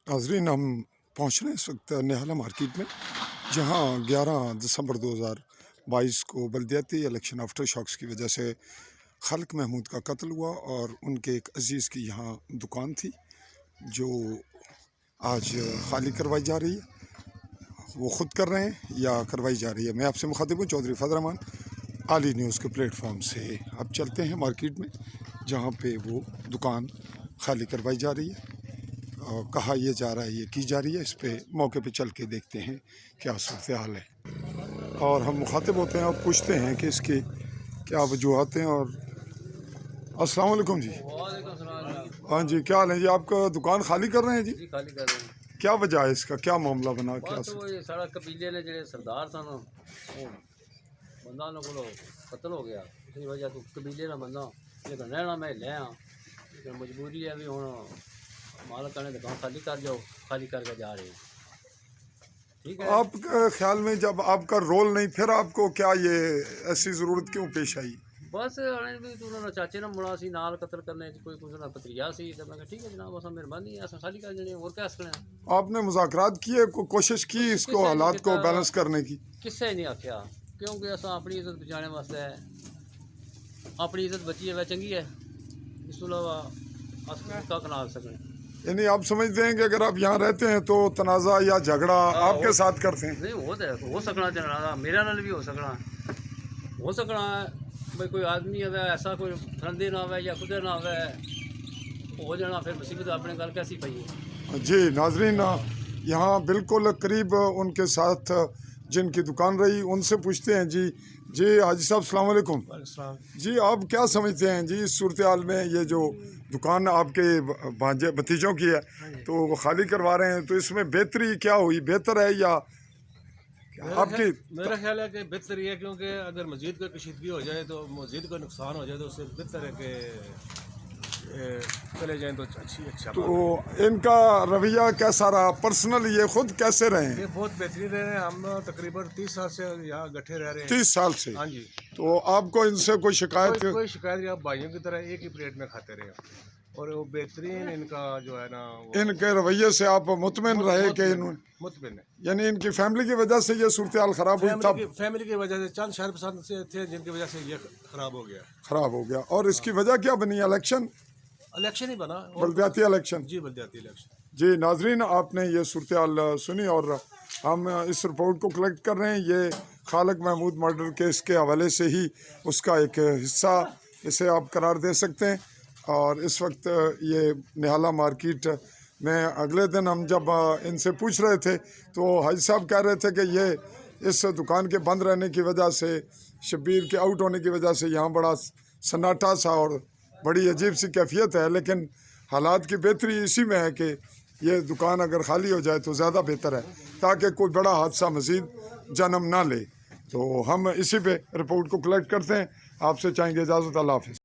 नाजरीन, हम पहुँच रहे हैं इस वक्त निहाला मार्केट में, जहाँ 11 दिसंबर 2022 को बल्दियाती इलेक्शन आफ्टर शॉक्स की वजह से खालिक महमूद का कत्ल हुआ और उनके एक अजीज़ की यहाँ दुकान थी जो आज खाली करवाई जा रही है। वो ख़ुद कर रहे हैं या करवाई जा रही है। मैं आपसे मुखातिब हूँ चौधरी फजल रहमान, आली न्यूज़ के प्लेटफॉर्म से। अब चलते हैं मार्केट में जहाँ पे वो दुकान खाली करवाई जा रही है। कहा यह जा रहा है, ये की जा रही है, इस पे मौके पे चल के देखते हैं क्या सूरत हाल है और हम मुखातिब होते हैं और पूछते हैं कि इसकी क्या वजूहत हैं। और अस्सलाम वालेकुम जी। हाँ जी, क्या हाल है जी? आपका दुकान खाली कर रहे हैं जी? खाली कर रहे हैं। क्या वजह है इसका, क्या मामला बना? क्या तो ये सारा कबीले ने जो सरदार सन बंदा को कत्ल हो गया, इसी वजह तो कबीले का बंदा लेकिन रहना मैं ले लेकिन मजबूरी है भी हूँ मालक ने दुकान खाली कर जाओ, खाली करके जा रहे हैं। ठीक है, आपके ख्याल में जब आपका रोल नहीं, फिर आपको क्या ये ऐसी ज़रूरत क्यों पेश आई? बस भी तो उन्होंने चाचे ने मुड़ा सी नाल कत्ल करने कोई कुछ ना पत्रिया सी, तो मैं ठीक है जनाब अस मेहरबानी है, खाली कर देने और क्या सकना। आपने मुज़ाकरात किए, कोशिश की इसको हालात को बैलेंस करने की? किससे नहीं आख्या, क्योंकि अस अपनी इज्जत बचाने वास्ते अपनी इज्जत बची है वह चंगी है, इस तो अलावा अस का कना सकते। यानी आप समझते हैं कि अगर आप यहाँ रहते हैं तो तनाज़ा या झगड़ा आपके साथ करते हैं? नहीं हो सकना जनाजा मेरे नाल भी हो सकना भाई कोई आदमी आवे ऐसा कोई फरंदे ना आवे या खुदे ना आवे हो जाना, फिर मुसीबत अपने गल कैसी पई है जी। नाजरीन, यहाँ बिल्कुल करीब उनके साथ जिनकी दुकान रही उनसे पूछते हैं। जी जी, हाजी साहब अस्सलाम वालेकुम। जी, आप क्या समझते हैं जी इस सूरत हाल में, ये जो दुकान आपके भांजे भतीजों की है तो वो खाली करवा रहे हैं, तो इसमें बेहतरी क्या हुई, बेहतर है या आपकी? मेरा ख्याल है कि बेहतर ही है, क्योंकि अगर मस्जिद को कशीदगी हो जाए तो मस्जिद को नुकसान हो जाए तो उससे बेहतर है कि चले जाएं तो अच्छा। तो इनका रवैया कैसा रहा, पर्सनल ये खुद कैसे रहे हैं? ये बहुत बेहतरीन रहे हैं। हम तकरीबन 30 साल से यहाँ गठे रह रहे हैं। 30 साल से? हाँ जी। तो आपको इनसे कोई शिकायत? कोई शिकायत नहीं, आप भाइयों की तरह एक ही प्लेट में खाते रहे और वो बेहतरीन इनका जो है ना इनके रवैये से आप मुतमिन रहे कि मुतमिन है? यानी इनकी फैमिली की वजह से ये सूरत हाल खराब हुई तब? फैमिली की वजह से चंद शहर पसंद से थे जिनकी वजह से ये खराब हो गया। और इसकी वजह क्या बनी? इलेक्शन ही बना, बल्दियाती इलेक्शन। जी, बल्दियाती इलेक्शन। जी नाजरीन, आपने ये सूरत हाल सुनी और हम इस रिपोर्ट को कलेक्ट कर रहे हैं। ये खालिक महमूद मर्डर केस के हवाले से ही उसका एक हिस्सा इसे आप करार दे सकते हैं। और इस वक्त ये निहाला मार्केट में अगले दिन हम जब इनसे पूछ रहे थे तो हाजी साहब कह रहे थे कि ये इस दुकान के बंद रहने की वजह से, शब्बीर के आउट होने की वजह से यहाँ बड़ा सन्नाटा सा और बड़ी अजीब सी कैफियत है। लेकिन हालात की बेहतरी इसी में है कि ये दुकान अगर खाली हो जाए तो ज़्यादा बेहतर है, ताकि कोई बड़ा हादसा मज़ीद जन्म ना ले। तो हम इसी पे रिपोर्ट को कलेक्ट करते हैं। आपसे चाहेंगे इजाज़त। अल्लाह हाफ़िज़।